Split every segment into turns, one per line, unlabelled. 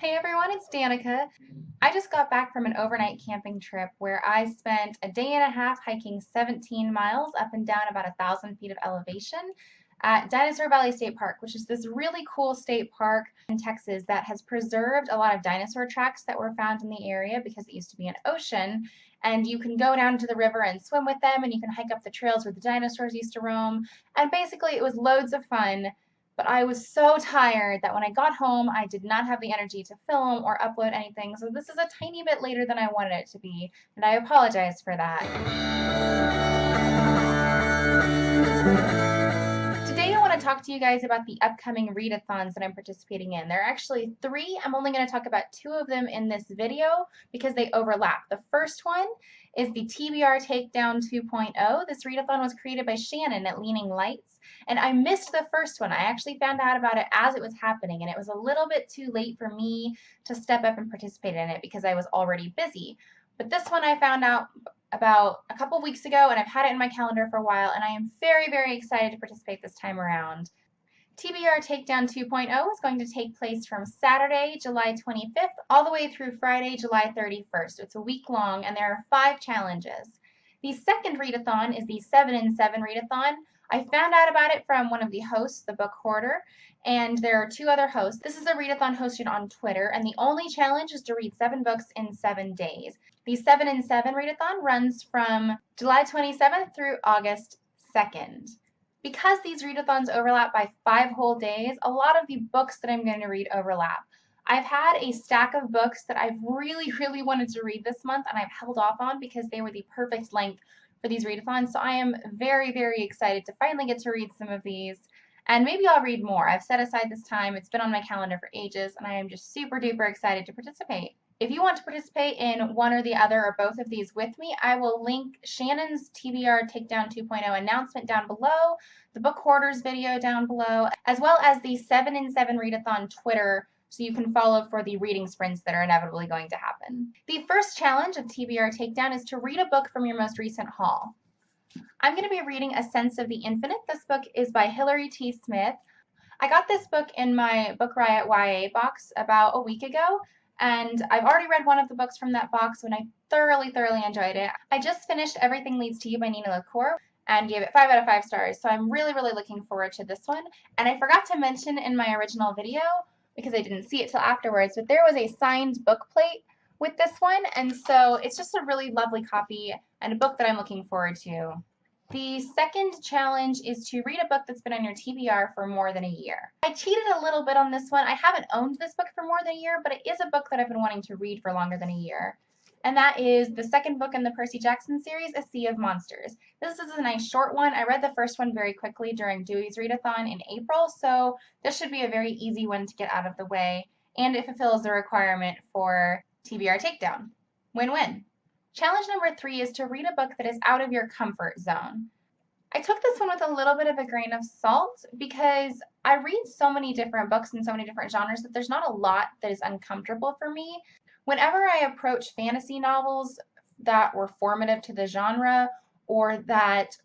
Hey everyone, it's Danica. I just got back from an overnight camping trip where I spent a day and a half hiking 17 miles up and down about 1,000 feet of elevation at Dinosaur Valley State Park, which is this really cool state park in Texas that has preserved a lot of dinosaur tracks that were found in the area because it used to be an ocean. And you can go down to the river and swim with them, and you can hike up the trails where the dinosaurs used to roam. And basically, it was loads of fun. But I was so tired that when I got home, I did not have the energy to film or upload anything. So this is a tiny bit later than I wanted it to be, and I apologize for that. Today I want to talk to you guys about the upcoming readathons that I'm participating in. There are actually 3. I'm only going to talk about 2 of them in this video because they overlap. The first one is the TBR Takedown 2.0. This readathon was created by Shannon at Leaning Lights, and I missed the first one. I actually found out about it as it was happening, and it was a little bit too late for me to step up and participate in it because I was already busy. But this one I found out about a couple weeks ago, and I've had it in my calendar for a while, and I am very, very excited to participate this time around. TBR Takedown 2.0 is going to take place from Saturday, July 25th, all the way through Friday, July 31st. It's a week long, and there are 5 challenges. The second readathon is the 7 in 7 readathon. I found out about it from one of the hosts, the Book Hoarder, and there are 2 other hosts. This is a readathon hosted on Twitter, and the only challenge is to read 7 books in 7 days. The 7 in 7 readathon runs from July 27th through August 2nd. Because these readathons overlap by 5 whole days, a lot of the books that I'm going to read overlap. I've had a stack of books that I've really, really wanted to read this month, and I've held off on because they were the perfect length for these readathons. So I am very, very excited to finally get to read some of these. And maybe I'll read more. I've set aside this time. It's been on my calendar for ages, and I am just super duper excited to participate. If you want to participate in one or the other or both of these with me, I will link Shannon's TBR Takedown 2.0 announcement down below, the Book Hoarders video down below, as well as the 7 in 7 Readathon Twitter, so you can follow for the reading sprints that are inevitably going to happen. The first challenge of TBR Takedown is to read a book from your most recent haul. I'm going to be reading A Sense of the Infinite. This book is by Hilary T. Smith. I got this book in my Book Riot YA box about a week ago, and I've already read one of the books from that box and I thoroughly, thoroughly enjoyed it. I just finished Everything Leads to You by Nina LaCour and gave it 5 out of 5 stars, so I'm really, really looking forward to this one. And I forgot to mention in my original video, because I didn't see it till afterwards, but there was a signed book plate with this one, and so it's just a really lovely copy and a book that I'm looking forward to. The second challenge is to read a book that's been on your TBR for more than a year. I cheated a little bit on this one. I haven't owned this book for more than a year, but it is a book that I've been wanting to read for longer than a year. And that is the second book in the Percy Jackson series, A Sea of Monsters. This is a nice short one. I read the first one very quickly during Dewey's Readathon in April, so this should be a very easy one to get out of the way, and it fulfills the requirement for TBR Takedown. Win-win. Challenge number 3 is to read a book that is out of your comfort zone. I took this one with a little bit of a grain of salt because I read so many different books in so many different genres that there's not a lot that is uncomfortable for me. Whenever I approach fantasy novels that were formative to the genre or that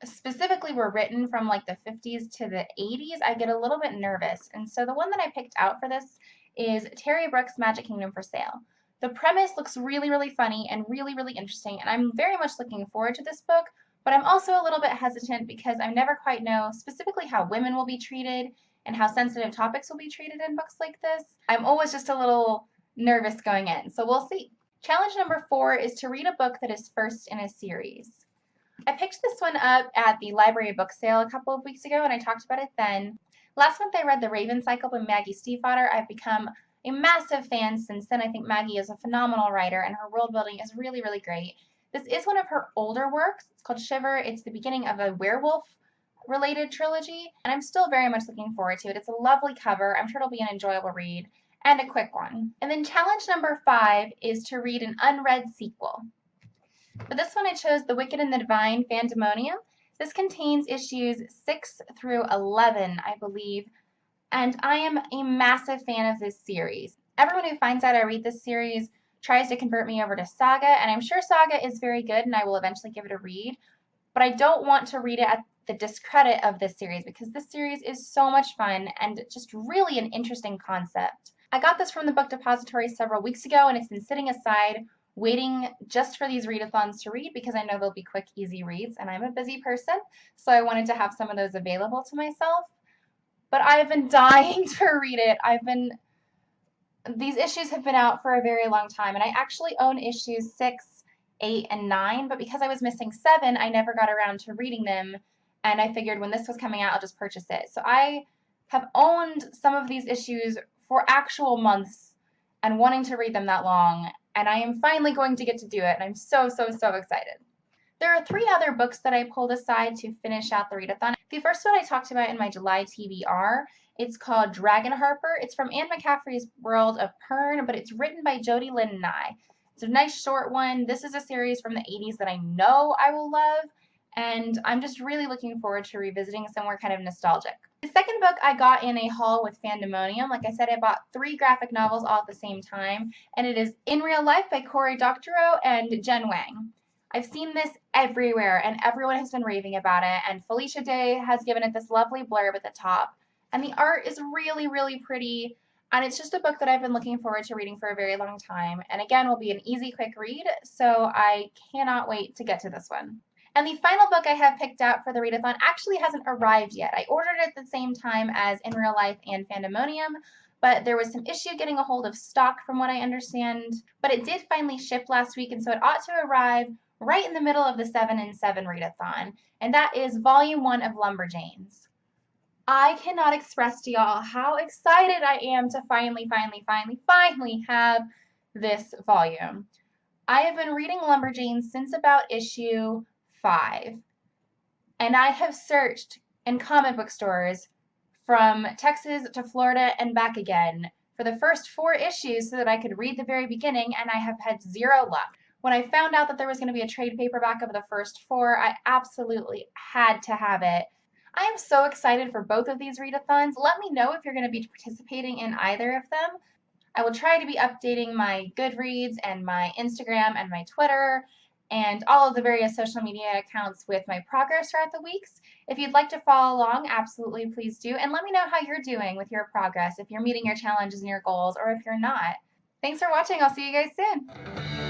specifically were written from like the 50s to the 80s, I get a little bit nervous. And so the one that I picked out for this is Terry Brooks' Magic Kingdom for Sale. The premise looks really, really funny and really, really interesting, and I'm very much looking forward to this book, but I'm also a little bit hesitant because I never quite know specifically how women will be treated and how sensitive topics will be treated in books like this. I'm always just a little nervous going in, so we'll see. Challenge number 4 is to read a book that is first in a series. I picked this one up at the library book sale a couple of weeks ago, and I talked about it then. Last month I read The Raven Cycle by Maggie Stiefvater. I've become a massive fan since then. I think Maggie is a phenomenal writer, and her world building is really, really great. This is one of her older works. It's called Shiver. It's the beginning of a werewolf-related trilogy, and I'm still very much looking forward to it. It's a lovely cover. I'm sure it'll be an enjoyable read, and a quick one. And then challenge number 5 is to read an unread sequel. For this one, I chose The Wicked and the Divine, Pandemonium. This contains issues 6 through 11, I believe, and I am a massive fan of this series. Everyone who finds out I read this series tries to convert me over to Saga, and I'm sure Saga is very good and I will eventually give it a read, but I don't want to read it at the discredit of this series because this series is so much fun and just really an interesting concept. I got this from the book depository several weeks ago, and it's been sitting aside waiting just for these readathons to read because I know they'll be quick, easy reads, and I'm a busy person, so I wanted to have some of those available to myself. But I've been dying to read it. These issues have been out for a very long time, and I actually own issues 6, 8, and 9, but because I was missing 7, I never got around to reading them, and I figured when this was coming out, I'll just purchase it. So I have owned some of these issues for actual months and wanting to read them that long, and I am finally going to get to do it, and I'm so, so, so excited. There are 3 other books that I pulled aside to finish out the readathon. The first one I talked about in my July TBR. It's called Dragon Harper. It's from Anne McCaffrey's World of Pern, but it's written by Jody Lynn Nye. It's a nice short one. This is a series from the 80s that I know I will love, and I'm just really looking forward to revisiting somewhere kind of nostalgic. The second book I got in a haul with Fandemonium. Like I said, I bought 3 graphic novels all at the same time, and it is In Real Life by Cory Doctorow and Jen Wang. I've seen this everywhere, and everyone has been raving about it, and Felicia Day has given it this lovely blurb at the top. And the art is really, really pretty, and it's just a book that I've been looking forward to reading for a very long time. And again, will be an easy, quick read, so I cannot wait to get to this one. And the final book I have picked out for the readathon actually hasn't arrived yet. I ordered it at the same time as In Real Life and Fandemonium, but there was some issue getting a hold of stock from what I understand. But it did finally ship last week, and so it ought to arrive right in the middle of the 7 and 7 readathon, and that is Volume 1 of Lumberjanes. I cannot express to y'all how excited I am to finally have this volume. I have been reading Lumberjanes since about issue 5, and I have searched in comic book stores from Texas to Florida and back again for the first 4 issues so that I could read the very beginning, and I have had 0 luck. When I found out that there was going to be a trade paperback of the first 4, I absolutely had to have it. I am so excited for both of these readathons. Let me know if you're going to be participating in either of them. I will try to be updating my Goodreads and my Instagram and my Twitter and all of the various social media accounts with my progress throughout the weeks. If you'd like to follow along, absolutely please do. And let me know how you're doing with your progress, if you're meeting your challenges and your goals, or if you're not. Thanks for watching. I'll see you guys soon.